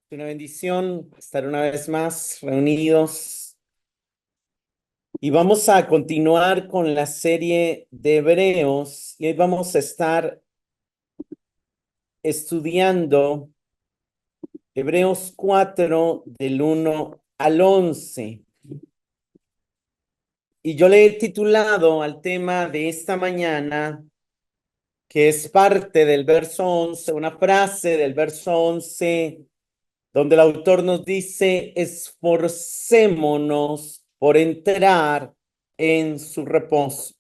Es una bendición estar una vez más reunidos y vamos a continuar con la serie de Hebreos y hoy vamos a estar estudiando Hebreos 4 del 1 al 11. Y yo le he titulado al tema de esta mañana, que es parte del verso 11, una frase del verso 11 donde el autor nos dice: esforcémonos por entrar en su reposo.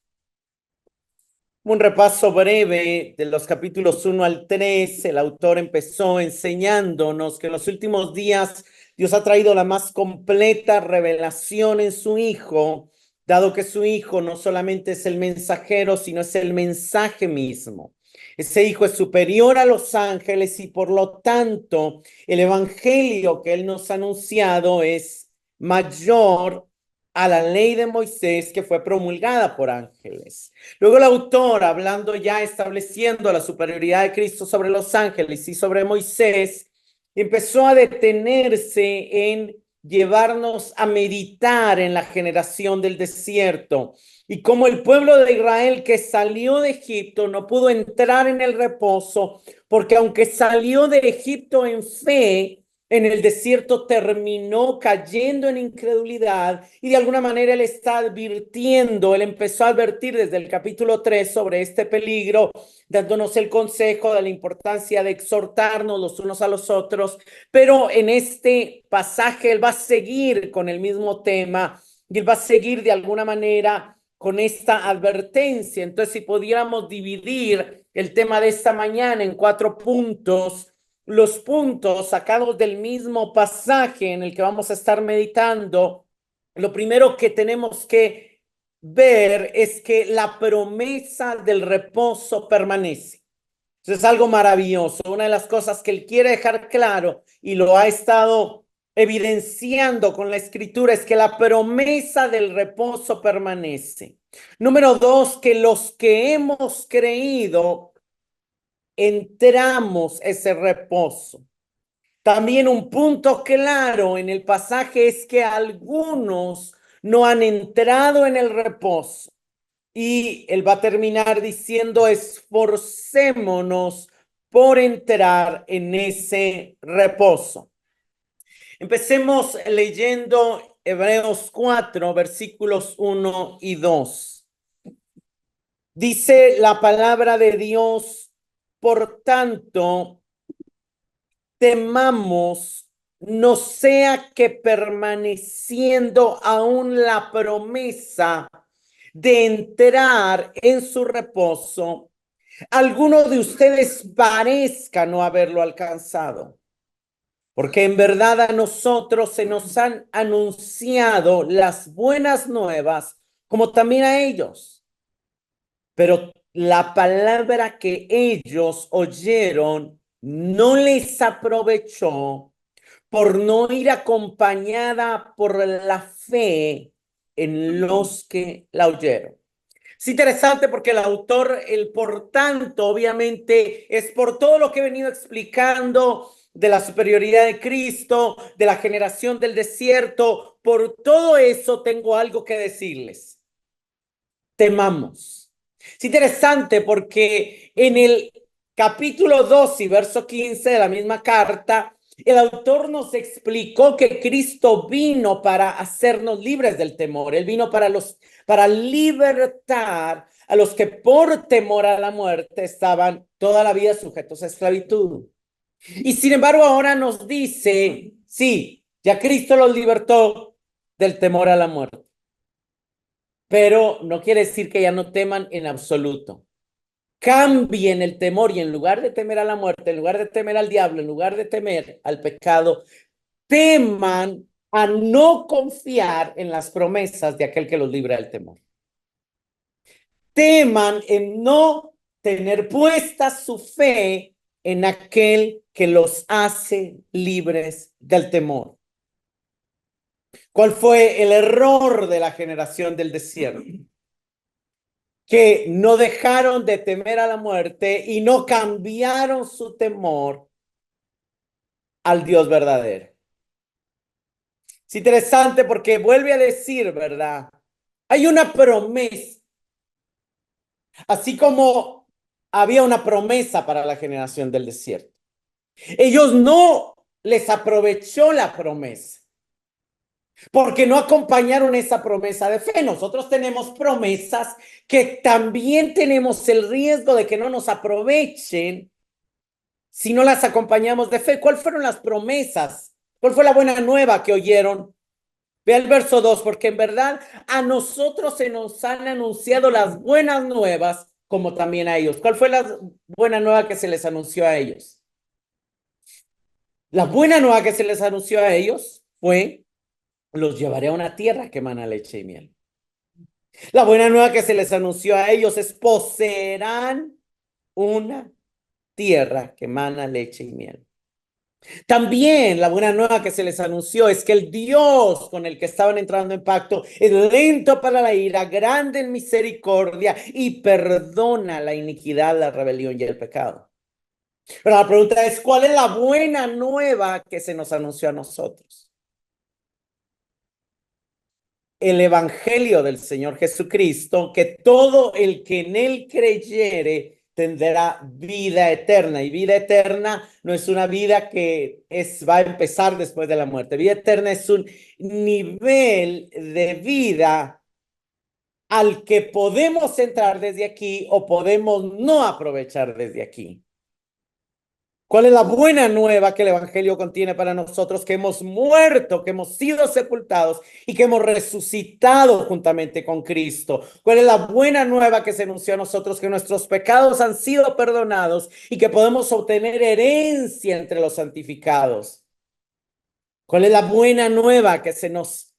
Un repaso breve de los capítulos 1 al 3. El autor empezó enseñándonos que en los últimos días Dios ha traído la más completa revelación en su Hijo, dado que su Hijo no solamente es el mensajero, sino es el mensaje mismo. Ese Hijo es superior a los ángeles y por lo tanto el evangelio que Él nos ha anunciado es mayor a la ley de Moisés, que fue promulgada por ángeles. Luego el autor, hablando ya, estableciendo la superioridad de Cristo sobre los ángeles y sobre Moisés, empezó a detenerse en llevarnos a meditar en la generación del desierto y cómo el pueblo de Israel que salió de Egipto no pudo entrar en el reposo, porque aunque salió de Egipto en fe, en el desierto terminó cayendo en incredulidad y de alguna manera él está advirtiendo, él empezó a advertir desde el capítulo 3 sobre este peligro, dándonos el consejo de la importancia de exhortarnos los unos a los otros, pero en este pasaje él va a seguir con el mismo tema y él va a seguir de alguna manera con esta advertencia. Entonces, si pudiéramos dividir el tema de esta mañana en 4 puntos, los puntos sacados del mismo pasaje en el que vamos a estar meditando, lo primero que tenemos que ver es que la promesa del reposo permanece. Eso es algo maravilloso. Una de las cosas que él quiere dejar claro y lo ha estado evidenciando con la escritura es que la promesa del reposo permanece. Número 2, que los que hemos creído entramos ese reposo. También un punto claro en el pasaje es que algunos no han entrado en el reposo. Y él va a terminar diciendo: esforcémonos por entrar en ese reposo. Empecemos leyendo Hebreos 4, versículos 1 y 2. Dice la palabra de Dios: por tanto, temamos, no sea que permaneciendo aún la promesa de entrar en su reposo, alguno de ustedes parezca no haberlo alcanzado. Porque en verdad a nosotros se nos han anunciado las buenas nuevas, como también a ellos. Pero la palabra que ellos oyeron no les aprovechó por no ir acompañada por la fe en los que la oyeron. Es interesante porque el autor, el por tanto, obviamente es por todo lo que he venido explicando de la superioridad de Cristo, de la generación del desierto. Por todo eso tengo algo que decirles. Temamos. Es interesante porque en el capítulo 2 y verso 15 de la misma carta, el autor nos explicó que Cristo vino para hacernos libres del temor. Él vino para libertar a los que por temor a la muerte estaban toda la vida sujetos a esclavitud. Y sin embargo ahora nos dice: sí, ya Cristo los libertó del temor a la muerte. Pero no quiere decir que ya no teman en absoluto. Cambien el temor y en lugar de temer a la muerte, en lugar de temer al diablo, en lugar de temer al pecado, teman a no confiar en las promesas de aquel que los libra del temor. Teman en no tener puesta su fe en aquel que los hace libres del temor. ¿Cuál fue el error de la generación del desierto? Que no dejaron de temer a la muerte y no cambiaron su temor al Dios verdadero. Es interesante porque vuelve a decir, ¿verdad? Hay una promesa, así como había una promesa para la generación del desierto. Ellos no les aprovechó la promesa, porque no acompañaron esa promesa de fe. Nosotros tenemos promesas que también tenemos el riesgo de que no nos aprovechen si no las acompañamos de fe. ¿Cuáles fueron las promesas? ¿Cuál fue la buena nueva que oyeron? Ve el verso 2, porque en verdad a nosotros se nos han anunciado las buenas nuevas, como también a ellos. ¿Cuál fue la buena nueva que se les anunció a ellos? La buena nueva que se les anunció a ellos fue: los llevaré a una tierra que emana leche y miel. La buena nueva que se les anunció a ellos es: poseerán una tierra que emana leche y miel. También la buena nueva que se les anunció es que el Dios con el que estaban entrando en pacto es lento para la ira, grande en misericordia y perdona la iniquidad, la rebelión y el pecado. Pero la pregunta es: ¿cuál es la buena nueva que se nos anunció a nosotros? El evangelio del Señor Jesucristo, que todo el que en él creyere tendrá vida eterna. Y vida eterna no es una vida que va a empezar después de la muerte. Vida eterna es un nivel de vida al que podemos entrar desde aquí o podemos no aprovechar desde aquí. ¿Cuál es la buena nueva que el evangelio contiene para nosotros? Que hemos muerto, que hemos sido sepultados y que hemos resucitado juntamente con Cristo. ¿Cuál es la buena nueva que se anunció a nosotros? Que nuestros pecados han sido perdonados y que podemos obtener herencia entre los santificados. ¿Cuál es la buena nueva que se nos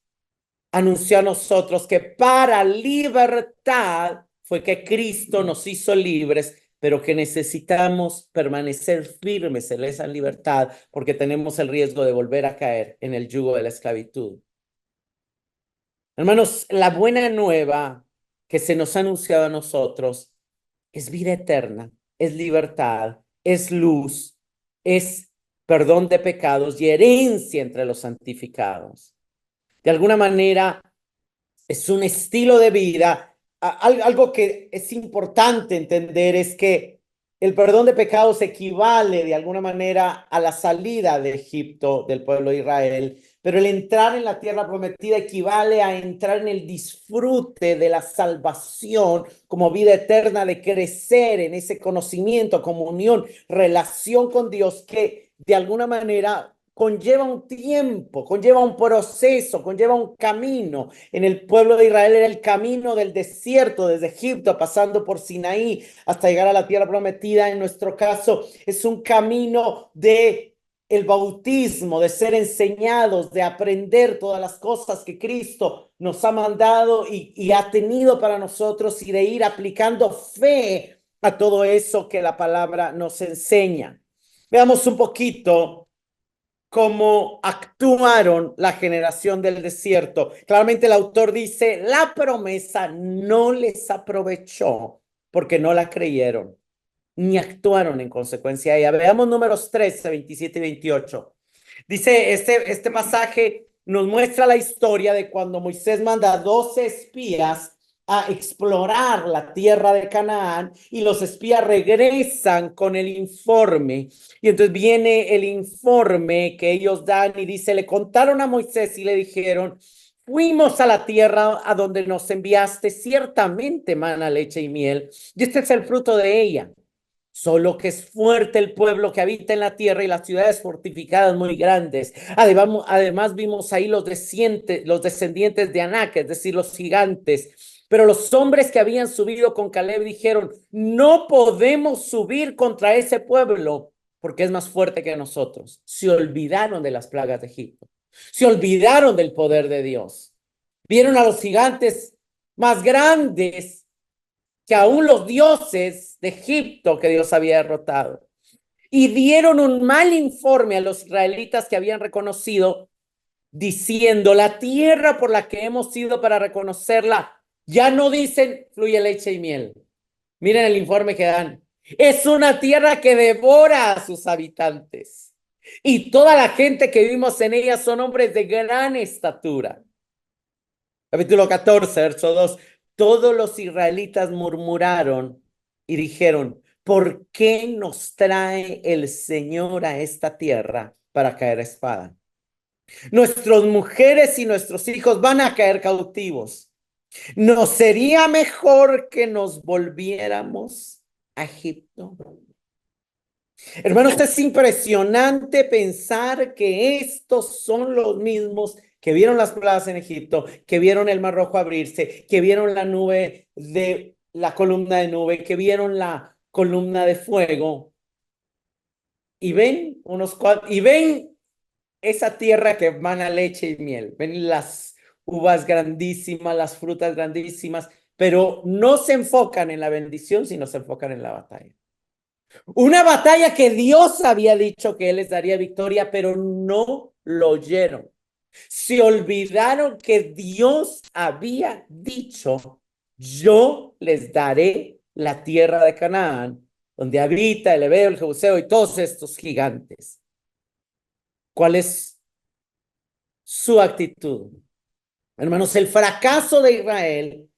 anunció a nosotros? Que para libertad fue que Cristo nos hizo libres, pero que necesitamos permanecer firmes en esa libertad porque tenemos el riesgo de volver a caer en el yugo de la esclavitud. Hermanos, la buena nueva que se nos ha anunciado a nosotros es vida eterna, es libertad, es luz, es perdón de pecados y herencia entre los santificados. De alguna manera, es un estilo de vida. Algo que es importante entender es que el perdón de pecados equivale de alguna manera a la salida de Egipto del pueblo de Israel, pero el entrar en la tierra prometida equivale a entrar en el disfrute de la salvación como vida eterna, de crecer en ese conocimiento, comunión, relación con Dios que de alguna manera conlleva un tiempo, conlleva un proceso, conlleva un camino. En el pueblo de Israel era el camino del desierto, desde Egipto, pasando por Sinaí, hasta llegar a la tierra prometida. En nuestro caso, es un camino de el bautismo, de ser enseñados, de aprender todas las cosas que Cristo nos ha mandado y ha tenido para nosotros, y de ir aplicando fe a todo eso que la palabra nos enseña. Veamos un poquito cómo actuaron la generación del desierto. Claramente el autor dice: la promesa no les aprovechó porque no la creyeron ni actuaron en consecuencia de ella. Veamos Números 13, 27 y 28. Dice, este pasaje nos muestra la historia de cuando Moisés manda a 12 espías a explorar la tierra de Canaán, y los espías regresan con el informe. Y entonces viene el informe que ellos dan y dice: le contaron a Moisés y le dijeron: fuimos a la tierra a donde nos enviaste, ciertamente mana leche y miel, y este es el fruto de ella. Solo que es fuerte el pueblo que habita en la tierra y las ciudades fortificadas muy grandes. Además vimos ahí los descendientes de Anac, es decir, los gigantes. Pero los hombres que habían subido con Caleb dijeron: no podemos subir contra ese pueblo porque es más fuerte que nosotros. Se olvidaron de las plagas de Egipto. Se olvidaron del poder de Dios. Vieron a los gigantes más grandes que aún los dioses de Egipto que Dios había derrotado. Y dieron un mal informe a los israelitas que habían reconocido, diciendo: la tierra por la que hemos ido para reconocerla, ya no dicen fluye leche y miel. Miren el informe que dan: es una tierra que devora a sus habitantes. Y toda la gente que vimos en ella son hombres de gran estatura. Capítulo 14, verso 2. Todos los israelitas murmuraron y dijeron, ¿por qué nos trae el Señor a esta tierra para caer a espada? Nuestras mujeres y nuestros hijos van a caer cautivos. ¿No sería mejor que nos volviéramos a Egipto? Hermanos, es impresionante pensar que estos son los mismos que vieron las plagas en Egipto, que vieron el Mar Rojo abrirse, que vieron la columna de nube, que vieron la columna de fuego, y ven esa tierra que emana leche y miel, ven las uvas grandísimas, las frutas grandísimas, pero no se enfocan en la bendición, sino se enfocan en la batalla. Una batalla que Dios había dicho que Él les daría victoria, pero no lo oyeron. Se olvidaron que Dios había dicho, yo les daré la tierra de Canaán, donde habita el Heveo, el Jebuseo y todos estos gigantes. ¿Cuál es su actitud? Hermanos, el fracaso de Israel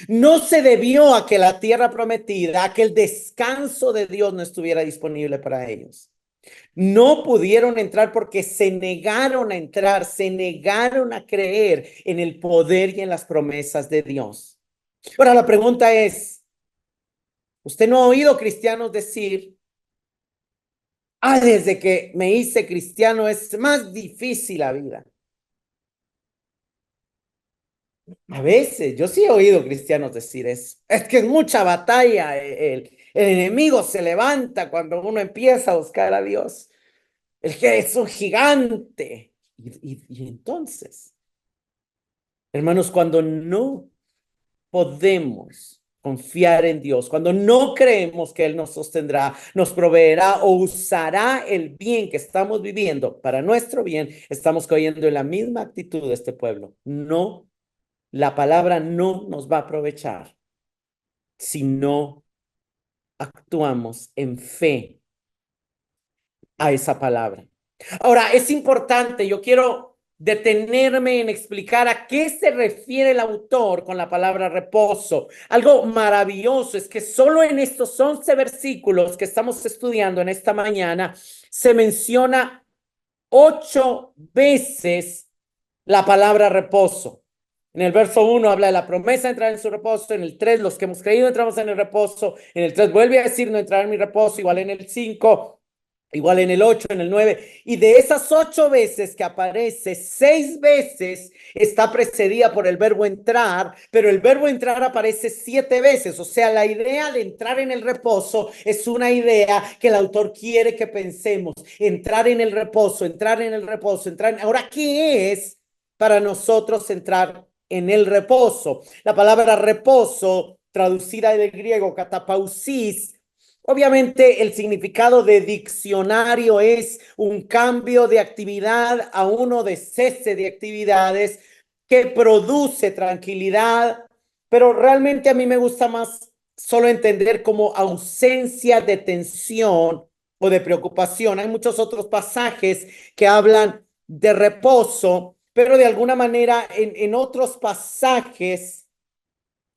no se debió a que la tierra prometida, a que el descanso de Dios no estuviera disponible para ellos. No pudieron entrar porque se negaron a entrar, se negaron a creer en el poder y en las promesas de Dios. Ahora la pregunta es, ¿usted no ha oído cristianos decir, desde que me hice cristiano es más difícil la vida? A veces, yo sí he oído cristianos decir eso. Es que es mucha batalla. El enemigo se levanta cuando uno empieza a buscar a Dios. El que es un gigante. Y entonces, hermanos, cuando no podemos confiar en Dios, cuando no creemos que Él nos sostendrá, nos proveerá o usará el bien que estamos viviendo para nuestro bien, estamos cayendo en la misma actitud de este pueblo. No, la palabra no nos va a aprovechar si no actuamos en fe a esa palabra. Ahora, es importante, yo quiero detenerme en explicar a qué se refiere el autor con la palabra reposo. Algo maravilloso es que solo en estos 11 versículos que estamos estudiando en esta mañana se menciona 8 veces la palabra reposo. En el verso 1 habla de la promesa de entrar en su reposo. En el 3, los que hemos creído entramos en el reposo. En el 3 vuelve a decir no entrar en mi reposo. Igual en el 5, igual en el 8, en el 9. Y de esas 8 veces que aparece, 6 veces está precedida por el verbo entrar, pero el verbo entrar aparece 7 veces. O sea, la idea de entrar en el reposo es una idea que el autor quiere que pensemos. Entrar en el reposo, entrar en el reposo, entrar. Ahora, ¿qué es para nosotros entrar en el reposo? La palabra reposo, traducida del griego katapausis, obviamente el significado de diccionario es un cambio de actividad a uno de cese de actividades que produce tranquilidad, pero realmente a mí me gusta más solo entender como ausencia de tensión o de preocupación. Hay muchos otros pasajes que hablan de reposo, pero de alguna manera en otros pasajes,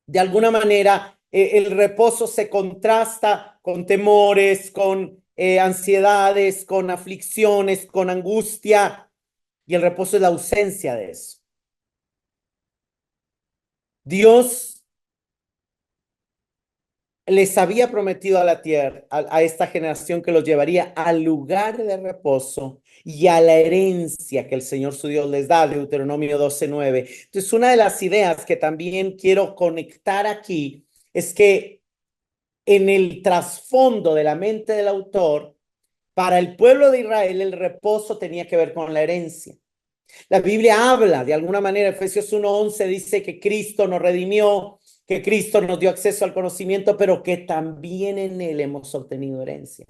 de alguna manera, el reposo se contrasta con temores, con ansiedades, con aflicciones, con angustia, y el reposo es la ausencia de eso. Dios les había prometido a la tierra, a esta generación, que los llevaría al lugar de reposo y a la herencia que el Señor su Dios les da, Deuteronomio 12:9. Entonces, una de las ideas que también quiero conectar aquí es que en el trasfondo de la mente del autor, para el pueblo de Israel, el reposo tenía que ver con la herencia. La Biblia habla, de alguna manera, Efesios 1:11 dice que Cristo nos redimió, que Cristo nos dio acceso al conocimiento, pero que también en Él hemos obtenido herencia.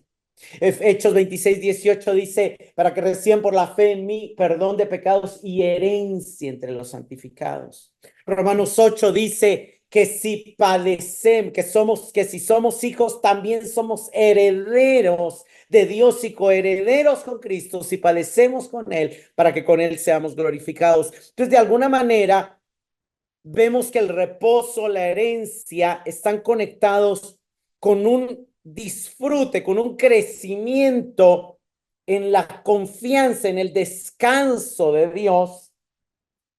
Hechos 26:18 dice, para que reciban por la fe en mí perdón de pecados y herencia entre los santificados. Romanos 8 dice que si padecemos, que si somos hijos, también somos herederos de Dios y coherederos con Cristo, si padecemos con Él, para que con Él seamos glorificados. Entonces, de alguna manera, vemos que el reposo, la herencia, están conectados con un disfrute, con un crecimiento en la confianza, en el descanso de Dios,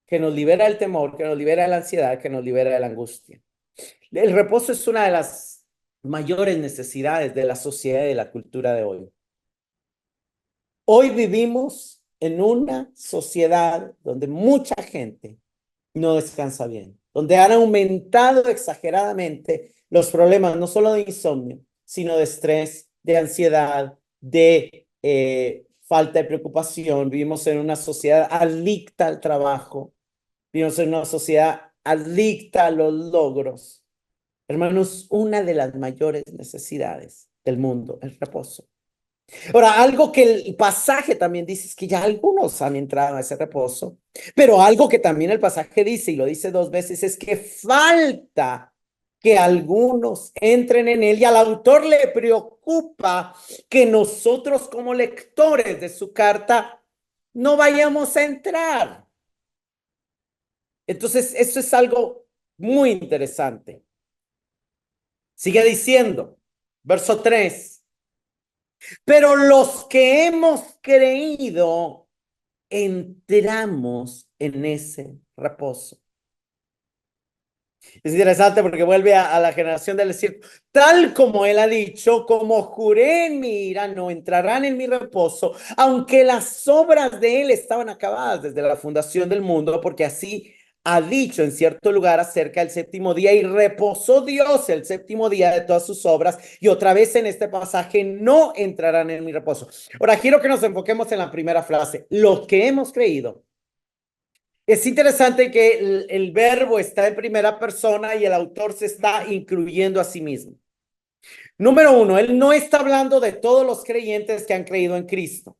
que nos libera del temor, que nos libera de la ansiedad, que nos libera de la angustia. El reposo es una de las mayores necesidades de la sociedad y de la cultura de hoy. Hoy vivimos en una sociedad donde mucha gente no descansa bien, donde han aumentado exageradamente los problemas, no solo de insomnio, sino de estrés, de ansiedad, de falta de preocupación. Vivimos en una sociedad adicta al trabajo, vivimos en una sociedad adicta a los logros. Hermanos, una de las mayores necesidades del mundo, el reposo. Ahora, algo que el pasaje también dice es que ya algunos han entrado a ese reposo, pero algo que también el pasaje dice, y lo dice 2 veces, es que falta que algunos entren en él, y al autor le preocupa que nosotros como lectores de su carta no vayamos a entrar. Entonces, eso es algo muy interesante. Sigue diciendo, verso 3. Pero los que hemos creído, entramos en ese reposo. Es interesante porque vuelve a la generación del desierto. Tal como él ha dicho, como juré en mi ira, no entrarán en mi reposo, aunque las obras de él estaban acabadas desde la fundación del mundo, porque así ha dicho en cierto lugar acerca del séptimo día, y reposó Dios el séptimo día de todas sus obras, y otra vez en este pasaje, no entrarán en mi reposo. Ahora quiero que nos enfoquemos en la primera frase, los que hemos creído. Es interesante que el verbo está en primera persona y el autor se está incluyendo a sí mismo. Número uno, él no está hablando de todos los creyentes que han creído en Cristo,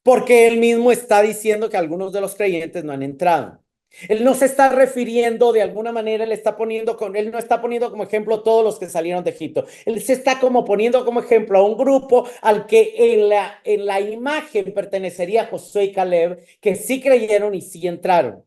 porque él mismo está diciendo que algunos de los creyentes no han entrado. Él no se está refiriendo de alguna manera, él no está poniendo como ejemplo todos los que salieron de Egipto. Él se está como poniendo como ejemplo a un grupo al que en la imagen pertenecería Josué y Caleb, que sí creyeron y sí entraron.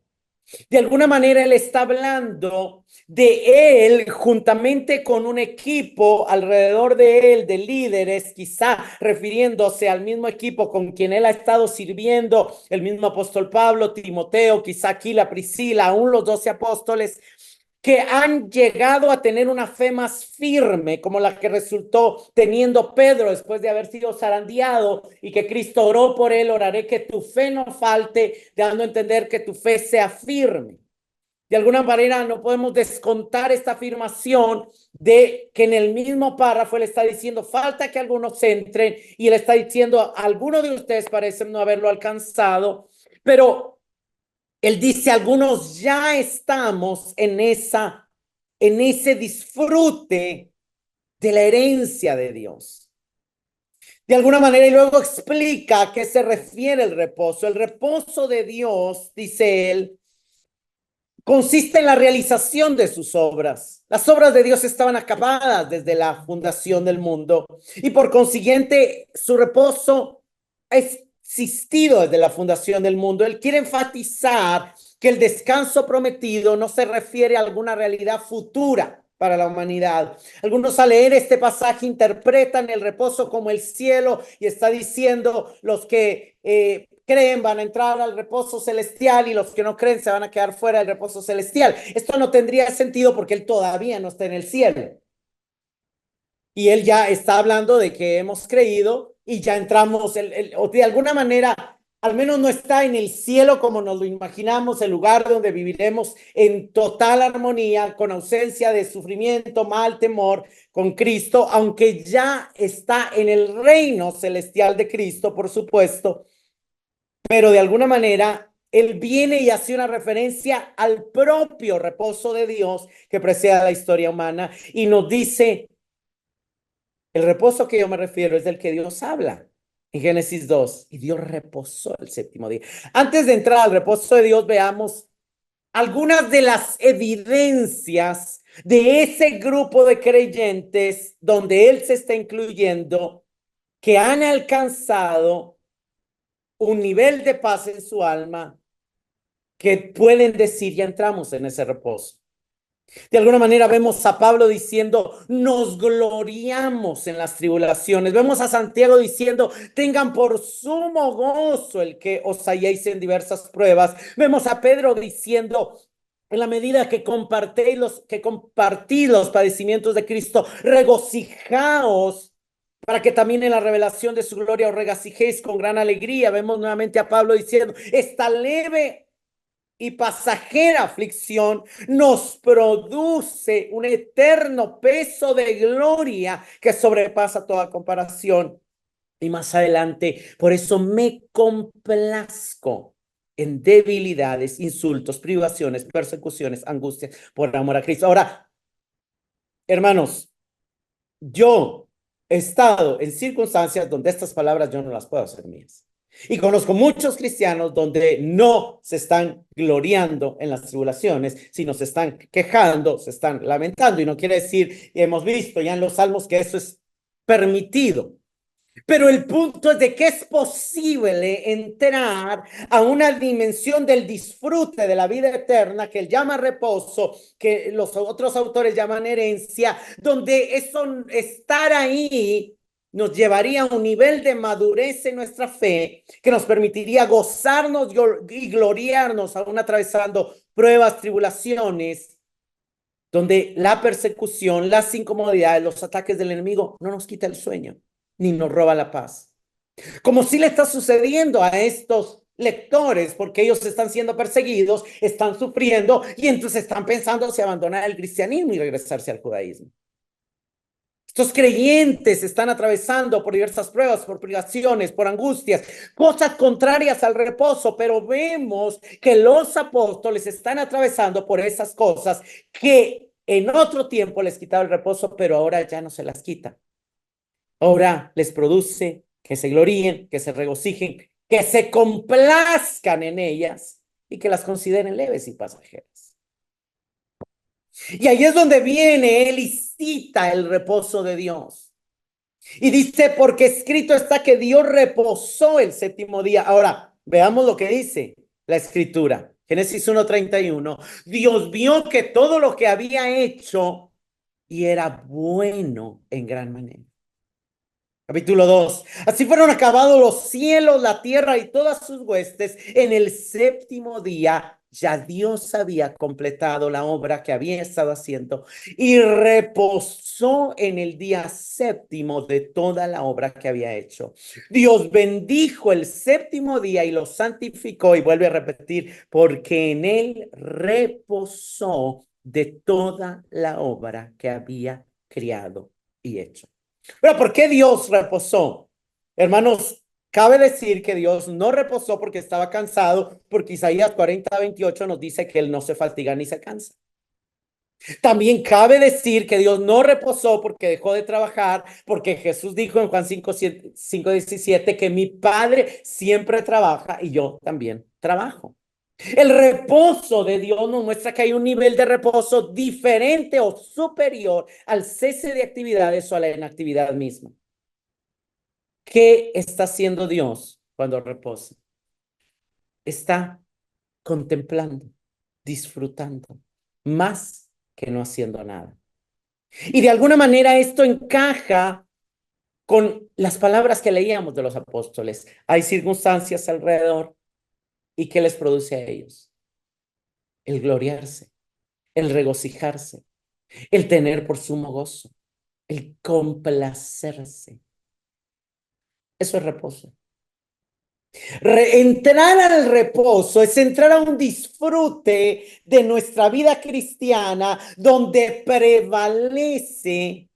De alguna manera él está hablando de él juntamente con un equipo alrededor de él, de líderes, quizá refiriéndose al mismo equipo con quien él ha estado sirviendo, el mismo apóstol Pablo, Timoteo, quizá Aquila, Priscila, aún los 12 apóstoles, que han llegado a tener una fe más firme, como la que resultó teniendo Pedro después de haber sido zarandeado, y que Cristo oró por él: oraré que tu fe no falte, dando a entender que tu fe sea firme. De alguna manera no podemos descontar esta afirmación de que en el mismo párrafo él está diciendo falta que algunos entren, y él está diciendo algunos de ustedes parecen no haberlo alcanzado, pero él dice, algunos ya estamos en ese disfrute de la herencia de Dios. De alguna manera, y luego explica a qué se refiere el reposo. El reposo de Dios, dice él, consiste en la realización de sus obras. Las obras de Dios estaban acabadas desde la fundación del mundo, y por consiguiente su reposo es existido desde la fundación del mundo. Él quiere enfatizar que el descanso prometido no se refiere a alguna realidad futura para la humanidad. Algunos, al leer este pasaje, interpretan el reposo como el cielo, y está diciendo los que creen van a entrar al reposo celestial, y los que no creen se van a quedar fuera del reposo celestial. Esto no tendría sentido porque él todavía no está en el cielo. Y él ya está hablando de que hemos creído y ya entramos, o de alguna manera, al menos no está en el cielo como nos lo imaginamos, el lugar donde viviremos en total armonía, con ausencia de sufrimiento, mal, temor, con Cristo, aunque ya está en el reino celestial de Cristo, por supuesto, pero de alguna manera él viene y hace una referencia al propio reposo de Dios que precede a la historia humana, y nos dice: el reposo que yo me refiero es del que Dios habla en Génesis 2, y Dios reposó el séptimo día. Antes de entrar al reposo de Dios, veamos algunas de las evidencias de ese grupo de creyentes donde él se está incluyendo, que han alcanzado un nivel de paz en su alma, que pueden decir, ya entramos en ese reposo. De alguna manera vemos a Pablo diciendo, nos gloriamos en las tribulaciones. Vemos a Santiago diciendo, tengan por sumo gozo el que os halléis en diversas pruebas. Vemos a Pedro diciendo, en la medida que compartís los padecimientos de Cristo, regocijaos para que también en la revelación de su gloria os regocijéis con gran alegría. Vemos nuevamente a Pablo diciendo, esta leve y pasajera aflicción nos produce un eterno peso de gloria que sobrepasa toda comparación. Y más adelante, por eso me complazco en debilidades, insultos, privaciones, persecuciones, angustias por amor a Cristo. Ahora, hermanos, yo he estado en circunstancias donde estas palabras yo no las puedo hacer mías. Y conozco muchos cristianos donde no se están gloriando en las tribulaciones, sino se están quejando, se están lamentando. Y no quiere decir, y hemos visto ya en los salmos que eso es permitido. Pero el punto es de que es posible entrar a una dimensión del disfrute de la vida eterna que él llama reposo, que los otros autores llaman herencia, donde eso, estar ahí nos llevaría a un nivel de madurez en nuestra fe que nos permitiría gozarnos y gloriarnos aún atravesando pruebas, tribulaciones, donde la persecución, las incomodidades, los ataques del enemigo no nos quita el sueño ni nos roba la paz. Como si le está sucediendo a estos lectores, porque ellos están siendo perseguidos, están sufriendo y entonces están pensando si abandonar el cristianismo y regresarse al judaísmo. Estos creyentes están atravesando por diversas pruebas, por privaciones, por angustias, cosas contrarias al reposo, pero vemos que los apóstoles están atravesando por esas cosas que en otro tiempo les quitaba el reposo, pero ahora ya no se las quita. Ahora les produce que se gloríen, que se regocijen, que se complazcan en ellas y que las consideren leves y pasajeras. Y ahí es donde viene él y cita el reposo de Dios. Y dice, porque escrito está que Dios reposó el séptimo día. Ahora, veamos lo que dice la escritura. Génesis 1:31. Dios vio que todo lo que había hecho y era bueno en gran manera. Capítulo 2. Así fueron acabados los cielos, la tierra y todas sus huestes. En el séptimo día ya Dios había completado la obra que había estado haciendo y reposó en el día séptimo de toda la obra que había hecho. Dios bendijo el séptimo día y lo santificó, y vuelve a repetir, porque en él reposó de toda la obra que había creado y hecho. Pero ¿por qué Dios reposó? Hermanos, cabe decir que Dios no reposó porque estaba cansado, porque Isaías 40:28 nos dice que Él no se fatiga ni se cansa. También cabe decir que Dios no reposó porque dejó de trabajar, porque Jesús dijo en Juan 5:17 que mi Padre siempre trabaja y yo también trabajo. El reposo de Dios nos muestra que hay un nivel de reposo diferente o superior al cese de actividades o a la inactividad misma. ¿Qué está haciendo Dios cuando reposa? Está contemplando, disfrutando, más que no haciendo nada. Y de alguna manera esto encaja con las palabras que leíamos de los apóstoles. Hay circunstancias alrededor, ¿y qué les produce a ellos? El gloriarse, el regocijarse, el tener por sumo gozo, el complacerse. Eso es reposo. Entrar al reposo es entrar a un disfrute de nuestra vida cristiana donde prevalece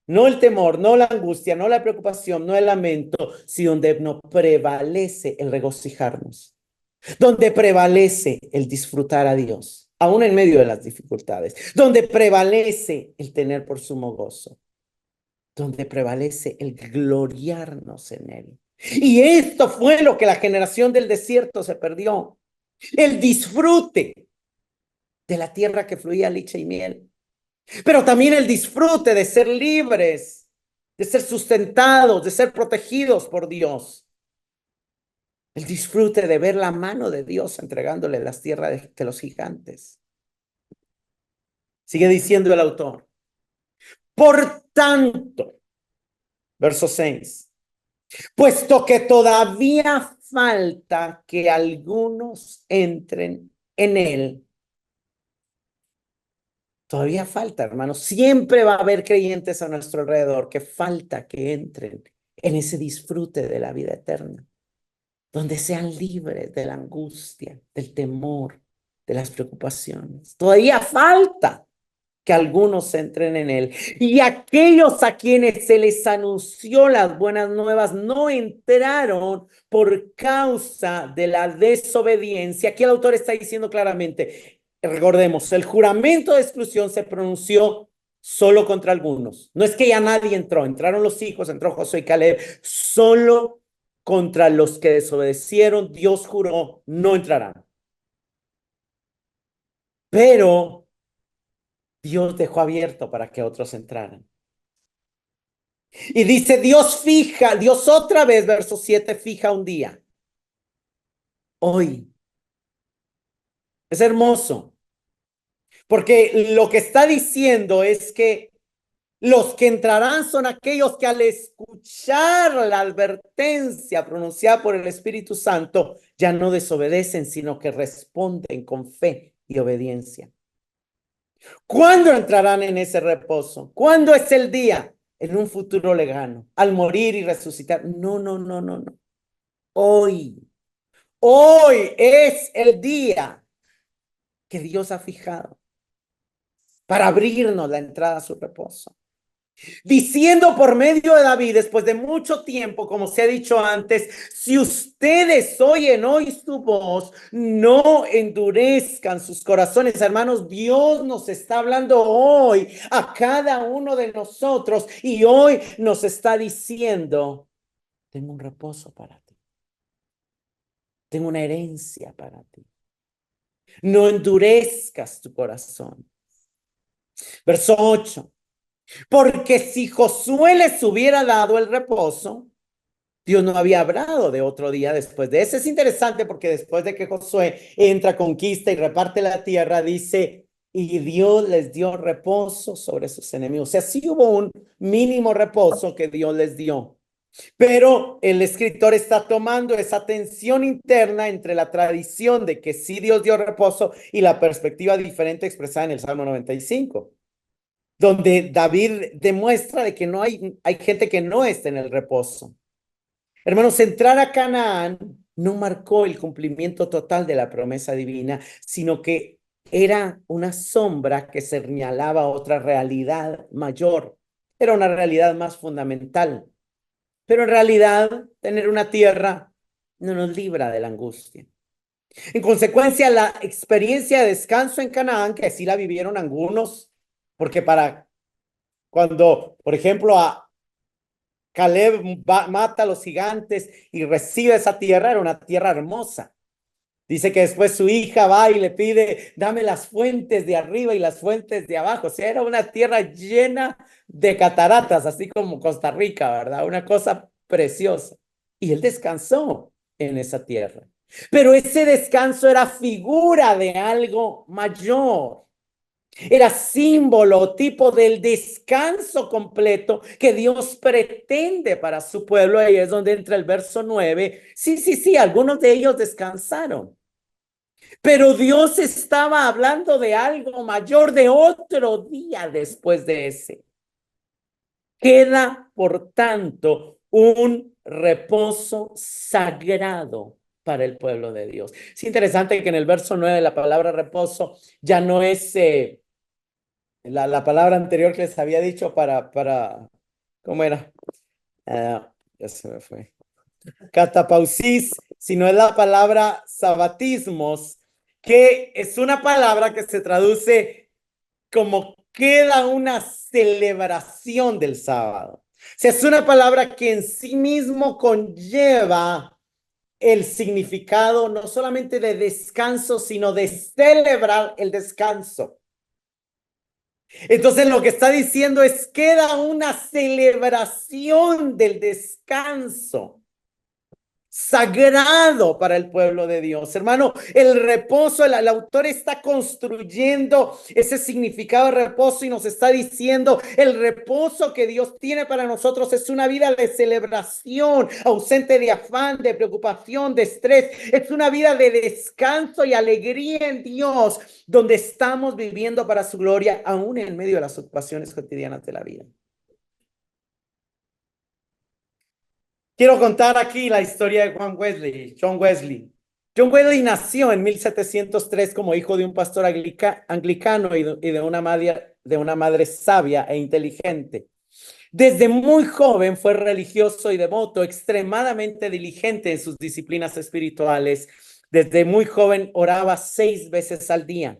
no el temor, no la angustia, no la preocupación, no el lamento, sino donde no prevalece el regocijarnos, donde prevalece el disfrutar a Dios, aún en medio de las dificultades, donde prevalece el tener por sumo gozo, donde prevalece el gloriarnos en Él. Y esto fue lo que la generación del desierto se perdió, el disfrute. de la tierra que fluía leche y miel, pero también el disfrute de ser libres, de ser sustentados, de ser protegidos por Dios. El disfrute de ver la mano de Dios entregándole las tierras de los gigantes. Sigue diciendo el autor. Por tanto, verso 6, puesto que todavía falta que algunos entren en él. Todavía falta, hermanos. Siempre va a haber creyentes a nuestro alrededor que falta que entren en ese disfrute de la vida eterna, donde sean libres de la angustia, del temor, de las preocupaciones. Todavía falta que algunos entren en él. Y aquellos a quienes se les anunció las buenas nuevas no entraron por causa de la desobediencia. Aquí el autor está diciendo claramente, recordemos, el juramento de exclusión se pronunció solo contra algunos. No es que ya nadie entró, entraron los hijos, entró Josué y Caleb, solo contra los que desobedecieron, Dios juró, no entrarán. Pero Dios dejó abierto para que otros entraran. Y dice, Dios otra vez, verso 7, fija un día. Hoy. Es hermoso. Porque lo que está diciendo es que los que entrarán son aquellos que al escuchar la advertencia pronunciada por el Espíritu Santo, ya no desobedecen, sino que responden con fe y obediencia. ¿Cuándo entrarán en ese reposo? ¿Cuándo es el día? En un futuro lejano, al morir y resucitar. No, no, no, no, no. Hoy. Hoy es el día que Dios ha fijado para abrirnos la entrada a su reposo. Diciendo por medio de David, después de mucho tiempo, como se ha dicho antes, si ustedes oyen hoy su voz, no endurezcan sus corazones. Hermanos, Dios nos está hablando hoy a cada uno de nosotros y hoy nos está diciendo, tengo un reposo para ti. Tengo una herencia para ti. No endurezcas tu corazón. Verso 8. Porque si Josué les hubiera dado el reposo, Dios no había hablado de otro día después de ese. Es interesante porque después de que Josué entra, conquista y reparte la tierra, dice, y Dios les dio reposo sobre sus enemigos. O sea, sí hubo un mínimo reposo que Dios les dio. Pero el escritor está tomando esa tensión interna entre la tradición de que sí Dios dio reposo y la perspectiva diferente expresada en el Salmo 95, donde David demuestra de que no hay gente que no está en el reposo. Hermanos, entrar a Canaán no marcó el cumplimiento total de la promesa divina, sino que era una sombra que señalaba a otra realidad mayor. Era una realidad más fundamental. Pero en realidad, tener una tierra no nos libra de la angustia. En consecuencia, la experiencia de descanso en Canaán, que así la vivieron algunos, porque para cuando, por ejemplo, a Caleb mata a los gigantes y recibe esa tierra, era una tierra hermosa. Dice que después su hija va y le pide, dame las fuentes de arriba y las fuentes de abajo. O sea, era una tierra llena de cataratas, así como Costa Rica, ¿verdad? Una cosa preciosa. Y él descansó en esa tierra. Pero ese descanso era figura de algo mayor. Era símbolo, tipo del descanso completo que Dios pretende para su pueblo. Ahí es donde entra el verso 9. Sí, sí, sí, algunos de ellos descansaron. Pero Dios estaba hablando de algo mayor, de otro día después de ese. Queda, por tanto, un reposo sagrado para el pueblo de Dios. Es interesante que en el verso 9 la palabra reposo ya no es la palabra anterior que les había dicho ¿cómo era? Ya se me fue. Catapausis, sino es la palabra sabatismos, que es una palabra que se traduce como queda una celebración del sábado. O sea, es una palabra que en sí mismo conlleva el significado no solamente de descanso, sino de celebrar el descanso. Entonces lo que está diciendo es, queda una celebración del descanso sagrado para el pueblo de Dios. Hermano, el reposo, el autor está construyendo ese significado de reposo y nos está diciendo, el reposo que Dios tiene para nosotros es una vida de celebración, ausente de afán, de preocupación, de estrés. Es una vida de descanso y alegría en Dios, donde estamos viviendo para su gloria, aún en medio de las ocupaciones cotidianas de la vida. Quiero contar aquí la historia de John Wesley. John Wesley nació en 1703 como hijo de un pastor anglicano y de una madre sabia e inteligente. Desde muy joven fue religioso y devoto, extremadamente diligente en sus disciplinas espirituales. Desde muy joven oraba 6 veces al día.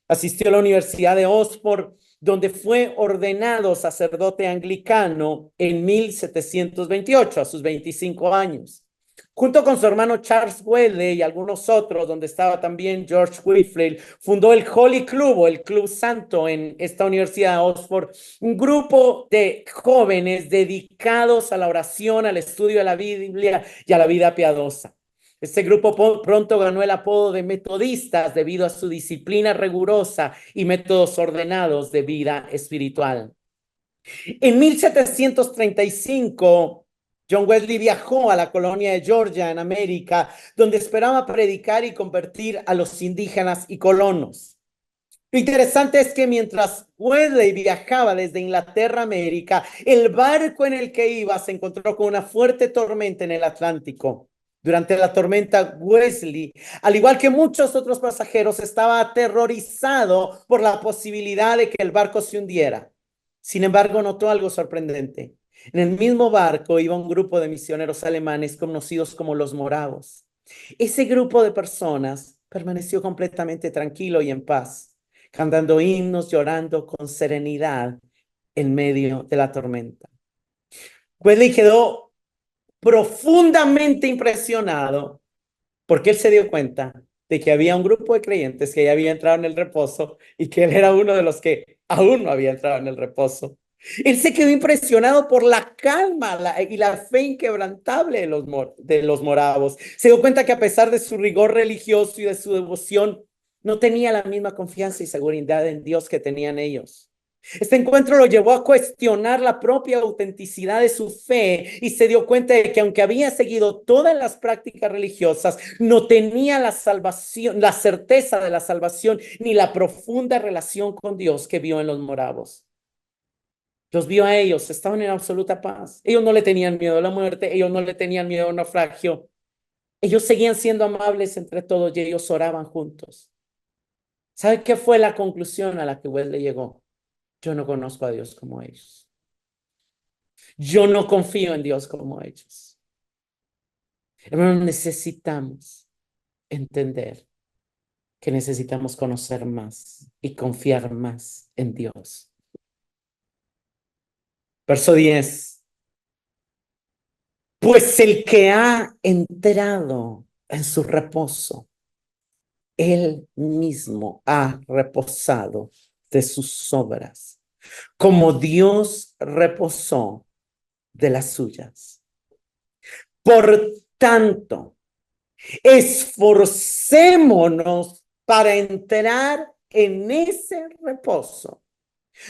Asistió a la Universidad de Oxford, donde fue ordenado sacerdote anglicano en 1728, a sus 25 años. Junto con su hermano Charles Wesley y algunos otros, donde estaba también George Whitefield, fundó el Holy Club o el Club Santo en esta Universidad de Oxford, un grupo de jóvenes dedicados a la oración, al estudio de la Biblia y a la vida piadosa. Este grupo pronto ganó el apodo de metodistas debido a su disciplina rigurosa y métodos ordenados de vida espiritual. En 1735, John Wesley viajó a la colonia de Georgia en América, donde esperaba predicar y convertir a los indígenas y colonos. Lo interesante es que mientras Wesley viajaba desde Inglaterra a América, el barco en el que iba se encontró con una fuerte tormenta en el Atlántico. Durante la tormenta, Wesley, al igual que muchos otros pasajeros, estaba aterrorizado por la posibilidad de que el barco se hundiera. Sin embargo, notó algo sorprendente. En el mismo barco iba un grupo de misioneros alemanes conocidos como los moravos. Ese grupo de personas permaneció completamente tranquilo y en paz, cantando himnos, llorando con serenidad en medio de la tormenta. Wesley quedó profundamente impresionado porque él se dio cuenta de que había un grupo de creyentes que ya había entrado en el reposo y que él era uno de los que aún no había entrado en el reposo. Él se quedó impresionado por la calma y la fe inquebrantable de los moravos. Se dio cuenta que a pesar de su rigor religioso y de su devoción, no tenía la misma confianza y seguridad en Dios que tenían ellos. Este encuentro lo llevó a cuestionar la propia autenticidad de su fe y se dio cuenta de que aunque había seguido todas las prácticas religiosas, no tenía la salvación, la certeza de la salvación ni la profunda relación con Dios que vio en los moravos. Los vio a ellos, estaban en absoluta paz. Ellos no le tenían miedo a la muerte, ellos no le tenían miedo al naufragio. Ellos seguían siendo amables entre todos y ellos oraban juntos. ¿Sabe qué fue la conclusión a la que Wesley llegó? Yo no conozco a Dios como ellos. Yo no confío en Dios como ellos. Hermanos, necesitamos entender que necesitamos conocer más y confiar más en Dios. Verso 10. Pues el que ha entrado en su reposo, él mismo ha reposado de sus obras, como Dios reposó de las suyas. Por tanto, esforcémonos para entrar en ese reposo.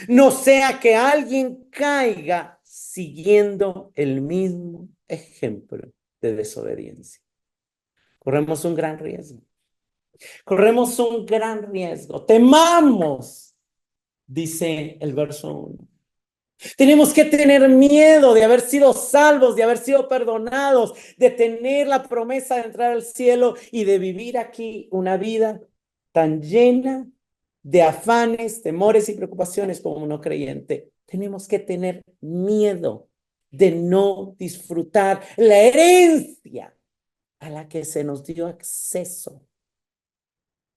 No sea que alguien caiga siguiendo el mismo ejemplo de desobediencia. Corremos un gran riesgo. Corremos un gran riesgo. Temamos, dice el verso 1. Tenemos que tener miedo de haber sido salvos, de haber sido perdonados, de tener la promesa de entrar al cielo y de vivir aquí una vida tan llena de afanes, temores y preocupaciones como un no creyente. Tenemos que tener miedo de no disfrutar la herencia a la que se nos dio acceso.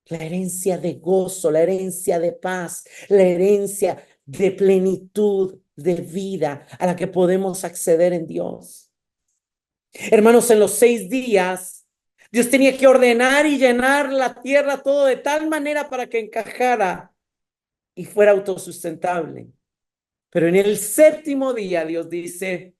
La herencia de gozo, la herencia de paz, la herencia de plenitud de vida a la que podemos acceder en Dios. Hermanos, en los 6 días Dios tenía que ordenar y llenar la tierra todo de tal manera para que encajara y fuera autosustentable. Pero en el séptimo día Dios dice,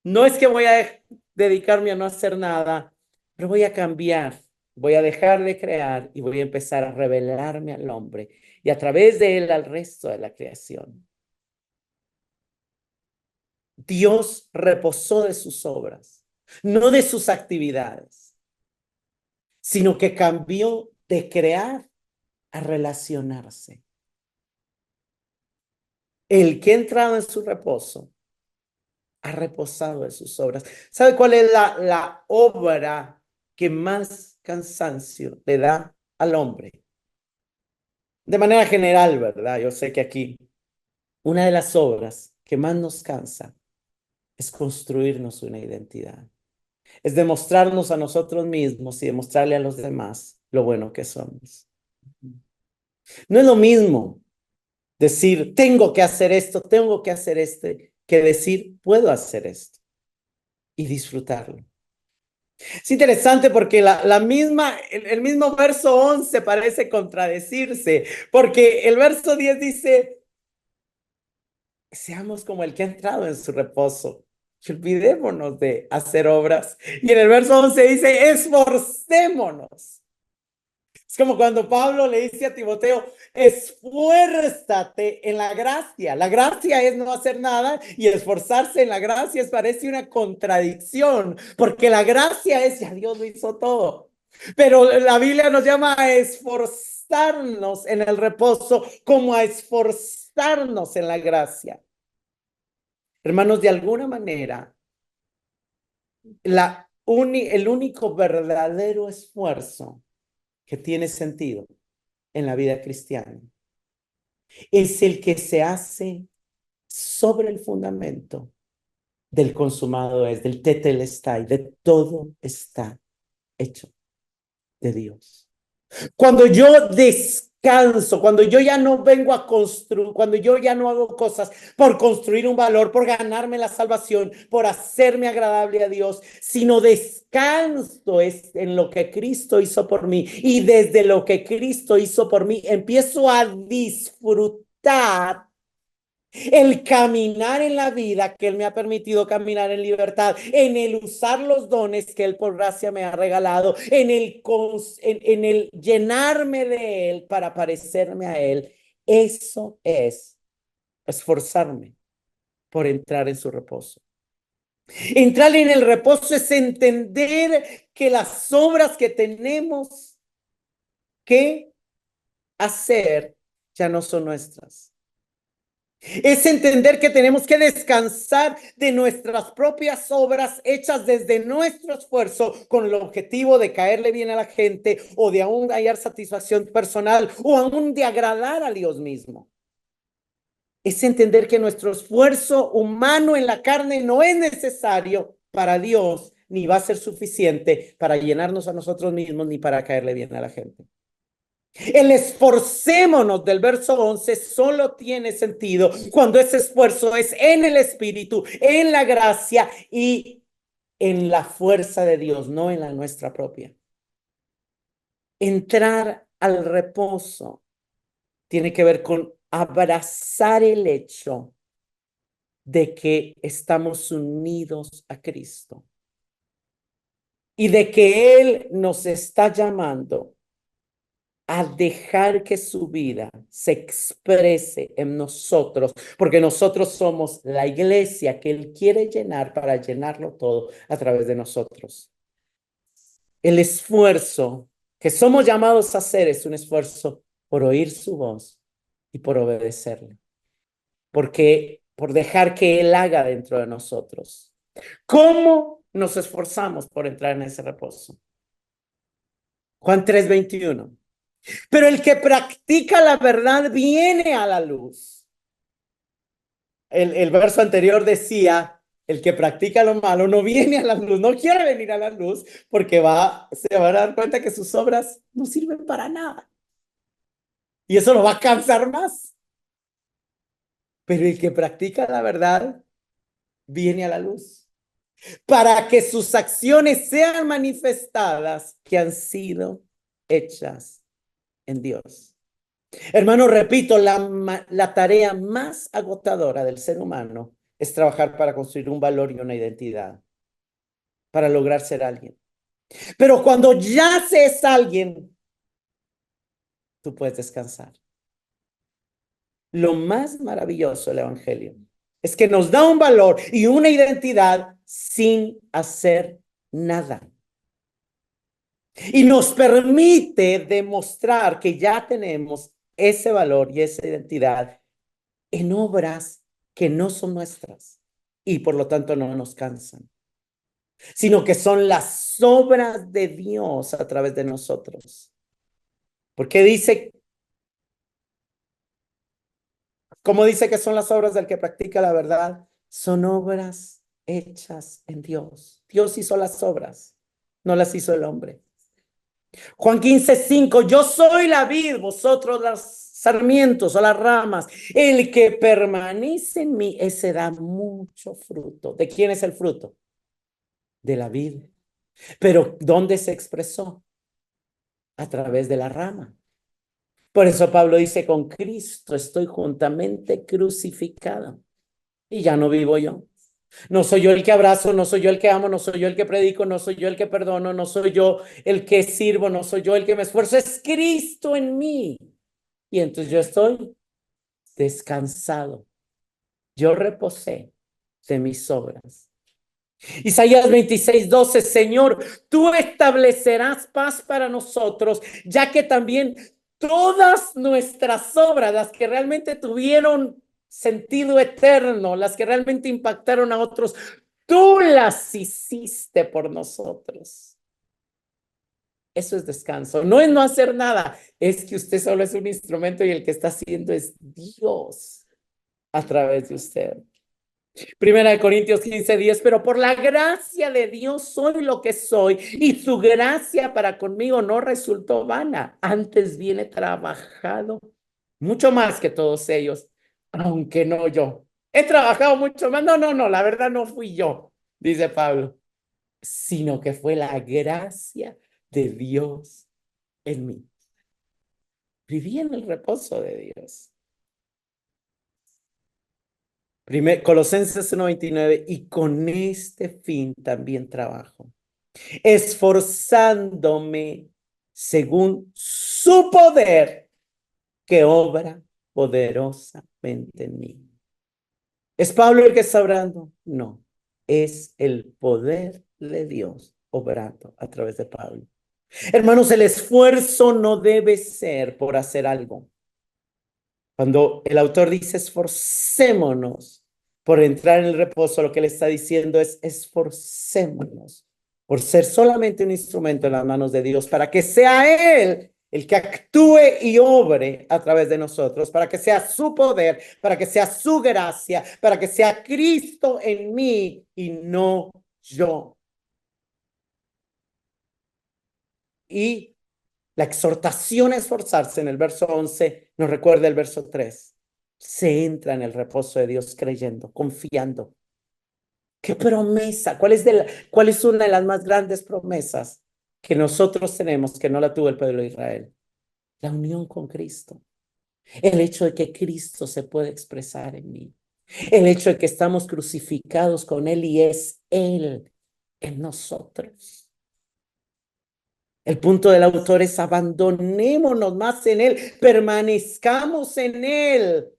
no es que voy a dedicarme a no hacer nada, pero voy a cambiar, voy a dejar de crear y voy a empezar a revelarme al hombre y a través de él al resto de la creación. Dios reposó de sus obras, no de sus actividades, sino que cambió de crear a relacionarse. El que ha entrado en su reposo ha reposado de sus obras. ¿Sabe cuál es la obra que más cansancio le da al hombre? De manera general, ¿verdad? Yo sé que aquí una de las obras que más nos cansa es construirnos una identidad. Es demostrarnos a nosotros mismos y demostrarle a los demás lo bueno que somos. No es lo mismo decir, tengo que hacer esto, tengo que hacer este, que decir, puedo hacer esto y disfrutarlo. Es interesante porque el mismo verso 11 parece contradecirse, porque el verso 10 dice, seamos como el que ha entrado en su reposo y olvidémonos de hacer obras. Y en el verso 11 dice, esforcémonos. Es como cuando Pablo le dice a Timoteo, esfuérzate en la gracia. La gracia es no hacer nada y esforzarse en la gracia parece una contradicción, porque la gracia es ya Dios lo hizo todo. Pero la Biblia nos llama a esforzarnos en el reposo como a esforzarnos en la gracia. Hermanos, de alguna manera, el único verdadero esfuerzo que tiene sentido en la vida cristiana es el que se hace sobre el fundamento del consumado es, del tetelestai, de todo está hecho de Dios. Cuando yo descanso, cuando yo ya no vengo a construir, cuando yo ya no hago cosas por construir un valor, por ganarme la salvación, por hacerme agradable a Dios, sino descanso es en lo que Cristo hizo por mí y desde lo que Cristo hizo por mí, empiezo a disfrutar el caminar en la vida que Él me ha permitido caminar en libertad, en el usar los dones que Él por gracia me ha regalado, en el llenarme de Él para parecerme a Él. Eso es esforzarme por entrar en su reposo. Entrar en el reposo es entender que las obras que tenemos que hacer ya no son nuestras. Es entender que tenemos que descansar de nuestras propias obras hechas desde nuestro esfuerzo con el objetivo de caerle bien a la gente o de aún hallar satisfacción personal o aún de agradar a Dios mismo. Es entender que nuestro esfuerzo humano en la carne no es necesario para Dios, ni va a ser suficiente para llenarnos a nosotros mismos, ni para caerle bien a la gente. El esforcémonos del verso 11 solo tiene sentido cuando ese esfuerzo es en el Espíritu, en la gracia y en la fuerza de Dios, no en la nuestra propia. Entrar al reposo tiene que ver con abrazar el hecho de que estamos unidos a Cristo y de que Él nos está llamando a dejar que su vida se exprese en nosotros, porque nosotros somos la iglesia que Él quiere llenar para llenarlo todo a través de nosotros. El esfuerzo que somos llamados a hacer es un esfuerzo por oír su voz y por obedecerle, porque por dejar que Él haga dentro de nosotros. ¿Cómo nos esforzamos por entrar en ese reposo? Juan 3:21. Pero el que practica la verdad viene a la luz. El verso anterior decía, el que practica lo malo no viene a la luz, no quiere venir a la luz porque se va a dar cuenta que sus obras no sirven para nada. Y eso lo va a cansar más. Pero el que practica la verdad viene a la luz. para que sus acciones sean manifestadas que han sido hechas en Dios. Hermano, repito, la tarea más agotadora del ser humano es trabajar para construir un valor y una identidad, para lograr ser alguien. Pero cuando ya se es alguien, tú puedes descansar. Lo más maravilloso del Evangelio es que nos da un valor y una identidad sin hacer nada. Y nos permite demostrar que ya tenemos ese valor y esa identidad en obras que no son nuestras y por lo tanto no nos cansan, sino que son las obras de Dios a través de nosotros. Porque dice, como dice que son las obras del que practica la verdad, son obras hechas en Dios. Dios hizo las obras, no las hizo el hombre. Juan 15:5, yo soy la vid, vosotros las sarmientos o las ramas. El que permanece en mí, ese da mucho fruto. ¿De quién es el fruto? De la vid. Pero ¿dónde se expresó? A través de la rama. Por eso Pablo dice, con Cristo estoy juntamente crucificado. Y ya no vivo yo. No soy yo el que abrazo, no soy yo el que amo, no soy yo el que predico, no soy yo el que perdono, no soy yo el que sirvo, no soy yo el que me esfuerzo, es Cristo en mí. Y entonces yo estoy descansado. Yo reposé de mis obras. Isaías 26:12, Señor, tú establecerás paz para nosotros, ya que también todas nuestras obras, las que realmente tuvieron sentido eterno, las que realmente impactaron a otros, tú las hiciste por nosotros. Eso es descanso. No es no hacer nada, es que usted solo es un instrumento y el que está haciendo es Dios a través de usted. Primera de Corintios 15:10, pero por la gracia de Dios soy lo que soy y su gracia para conmigo no resultó vana, antes viene trabajado mucho más que todos ellos, aunque no yo. He trabajado mucho más, no, la verdad no fui yo, dice Pablo, sino que fue la gracia de Dios en mí. Viví en el reposo de Dios. Colosenses 1:29, y con este fin también trabajo, esforzándome según su poder que obra poderosamente en mí. ¿Es Pablo el que está obrando? No, es el poder de Dios obrando a través de Pablo. Hermanos, el esfuerzo no debe ser por hacer algo. Cuando el autor dice esforcémonos por entrar en el reposo, lo que le está diciendo es esforcémonos por ser solamente un instrumento en las manos de Dios, para que sea Él el que actúe y obre a través de nosotros, para que sea su poder, para que sea su gracia, para que sea Cristo en mí y no yo. Y la exhortación a esforzarse en el verso 11 nos recuerda el verso 3. Se entra en el reposo de Dios creyendo, confiando. ¿Qué promesa? ¿Cuál es una de las más grandes promesas que nosotros tenemos que no la tuvo el pueblo de Israel? La unión con Cristo. El hecho de que Cristo se puede expresar en mí. El hecho de que estamos crucificados con Él y es Él en nosotros. El punto del autor es abandonémonos más en Él, permanezcamos en Él,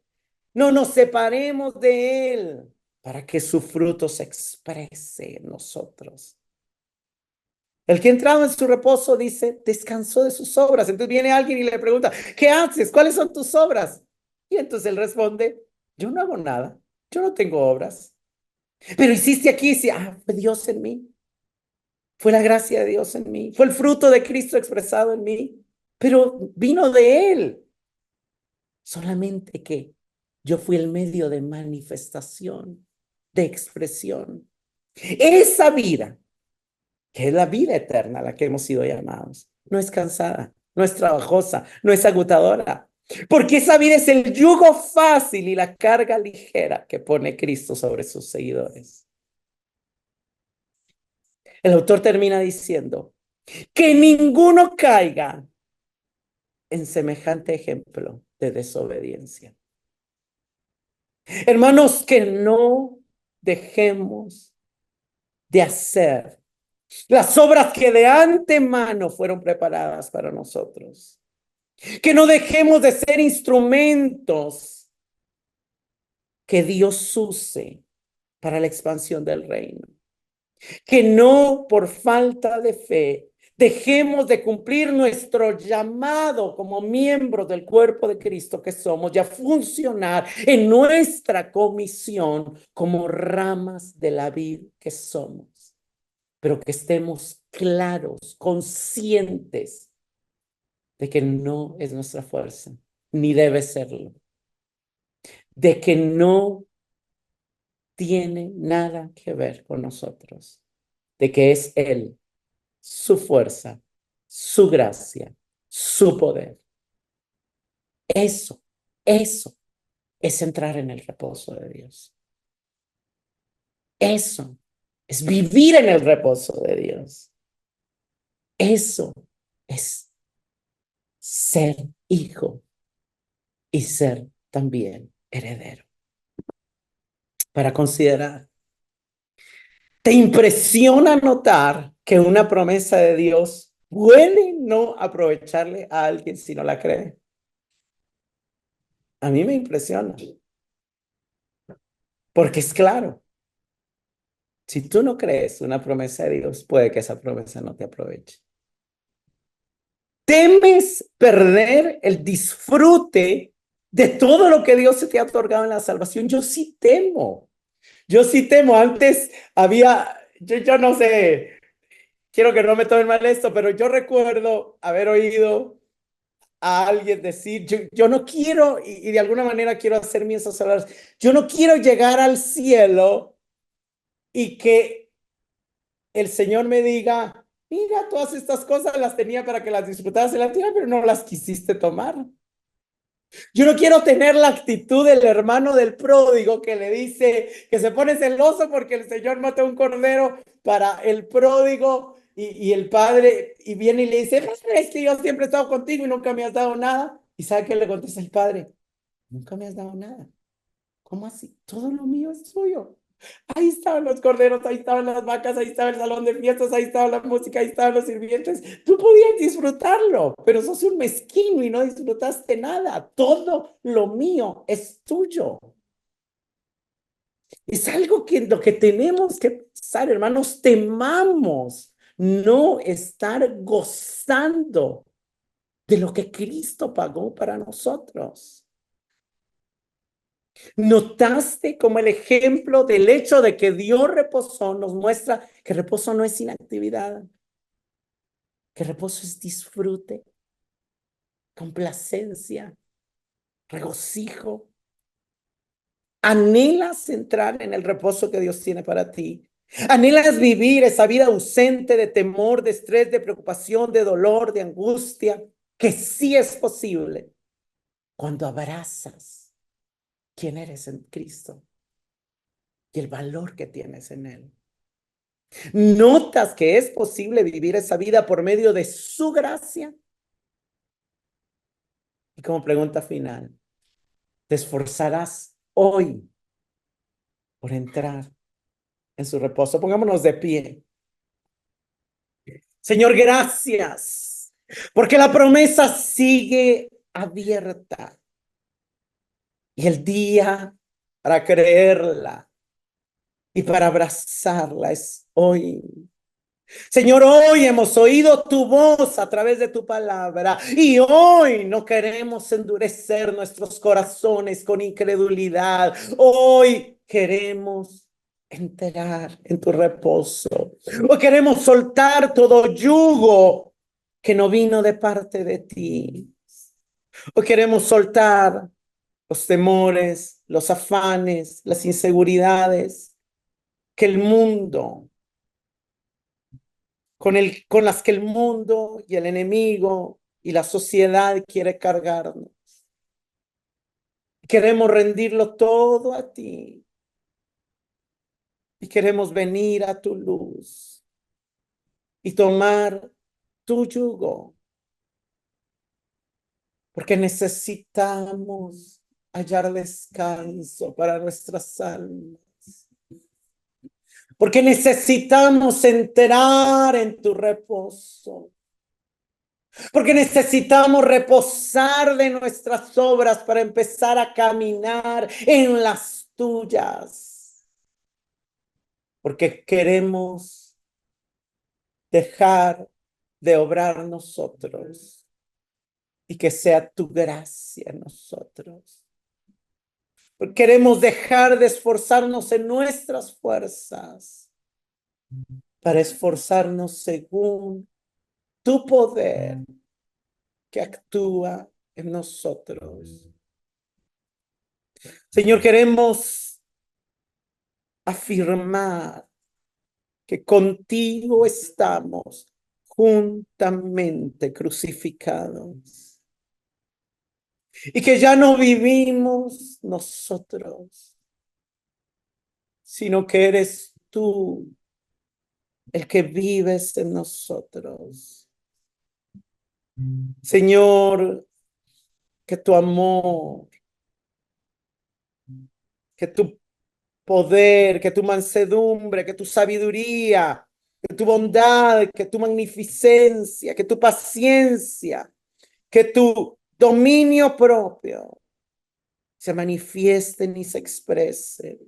no nos separemos de Él para que su fruto se exprese en nosotros. El que entraba en su reposo dice, descansó de sus obras. Entonces viene alguien y le pregunta, ¿qué haces? ¿Cuáles son tus obras? Y entonces él responde, yo no hago nada, yo no tengo obras. Pero hiciste aquí, y fue Dios en mí. Fue la gracia de Dios en mí, fue el fruto de Cristo expresado en mí, pero vino de Él. Solamente que yo fui el medio de manifestación, de expresión. Esa vida, que es la vida eterna a la que hemos sido llamados, no es cansada, no es trabajosa, no es agotadora, porque esa vida es el yugo fácil y la carga ligera que pone Cristo sobre sus seguidores. El autor termina diciendo que ninguno caiga en semejante ejemplo de desobediencia. Hermanos, que no dejemos de hacer las obras que de antemano fueron preparadas para nosotros. Que no dejemos de ser instrumentos que Dios use para la expansión del reino. Que no por falta de fe dejemos de cumplir nuestro llamado como miembros del cuerpo de Cristo que somos y a funcionar en nuestra comisión como ramas de la vid que somos, pero que estemos claros, conscientes de que no es nuestra fuerza, ni debe serlo, de que no tiene nada que ver con nosotros, de que es Él, su fuerza, su gracia, su poder. Eso es entrar en el reposo de Dios. Eso es vivir en el reposo de Dios. Eso es ser hijo y ser también heredero. Para considerar, ¿te impresiona notar que una promesa de Dios puede no aprovecharle a alguien si no la cree? A mí me impresiona, porque es claro. Si tú no crees una promesa de Dios, puede que esa promesa no te aproveche. ¿Temes perder el disfrute de todo lo que Dios te ha otorgado en la salvación? Yo sí temo. Yo sí temo. Antes había, yo no sé, quiero que no me tomen mal esto, pero yo recuerdo haber oído a alguien decir, yo no quiero, y de alguna manera quiero hacer mis esas palabras, yo no quiero llegar al cielo y que el Señor me diga, mira, todas estas cosas las tenía para que las disfrutaras en la tierra, pero no las quisiste tomar. Yo no quiero tener la actitud del hermano del pródigo que le dice que se pone celoso porque el Señor mató un cordero para el pródigo y el padre y viene y le dice, es que yo siempre he estado contigo y nunca me has dado nada. ¿Y sabe qué le contesta el padre? Nunca me has dado nada. ¿Cómo así? Todo lo mío es suyo. Ahí estaban los corderos, ahí estaban las vacas, ahí estaba el salón de fiestas, ahí estaba la música, ahí estaban los sirvientes. Tú podías disfrutarlo, pero sos un mezquino y no disfrutaste nada. Todo lo mío es tuyo. Es algo que lo que tenemos que pensar, hermanos, temamos no estar gozando de lo que Cristo pagó para nosotros. ¿Notaste como el ejemplo del hecho de que Dios reposó nos muestra que reposo no es inactividad, que reposo es disfrute, complacencia, regocijo? ¿Anhelas entrar en el reposo que Dios tiene para ti? ¿Anhelas vivir esa vida ausente de temor, de estrés, de preocupación, de dolor, de angustia? Que sí es posible cuando abrazas quién eres en Cristo y el valor que tienes en Él. ¿Notas que es posible vivir esa vida por medio de su gracia? Y como pregunta final, ¿te esforzarás hoy por entrar en su reposo? Pongámonos de pie. Señor, gracias, porque la promesa sigue abierta y el día para creerla y para abrazarla es hoy. Señor, hoy hemos oído tu voz a través de tu palabra y hoy no queremos endurecer nuestros corazones con incredulidad. Hoy queremos entrar en tu reposo. Hoy queremos soltar todo yugo que no vino de parte de ti. Hoy queremos soltar los temores, los afanes, las inseguridades que el mundo con las que el mundo y el enemigo y la sociedad quiere cargarnos. Queremos rendirlo todo a ti y queremos venir a tu luz y tomar tu yugo, porque necesitamos hallar descanso para nuestras almas, porque necesitamos entrar en tu reposo, porque necesitamos reposar de nuestras obras para empezar a caminar en las tuyas, porque queremos dejar de obrar nosotros y que sea tu gracia en nosotros. Porque queremos dejar de esforzarnos en nuestras fuerzas para esforzarnos según tu poder que actúa en nosotros. Señor, queremos afirmar que contigo estamos juntamente crucificados y que ya no vivimos nosotros, sino que eres tú el que vives en nosotros. Señor, que tu amor, que tu poder, que tu mansedumbre, que tu sabiduría, que tu bondad, que tu magnificencia, que tu paciencia, que tu dominio propio se manifiesten y se expresen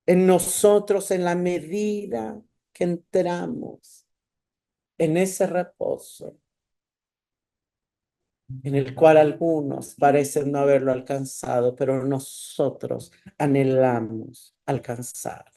en nosotros en la medida que entramos en ese reposo en el cual algunos parecen no haberlo alcanzado, pero nosotros anhelamos alcanzar.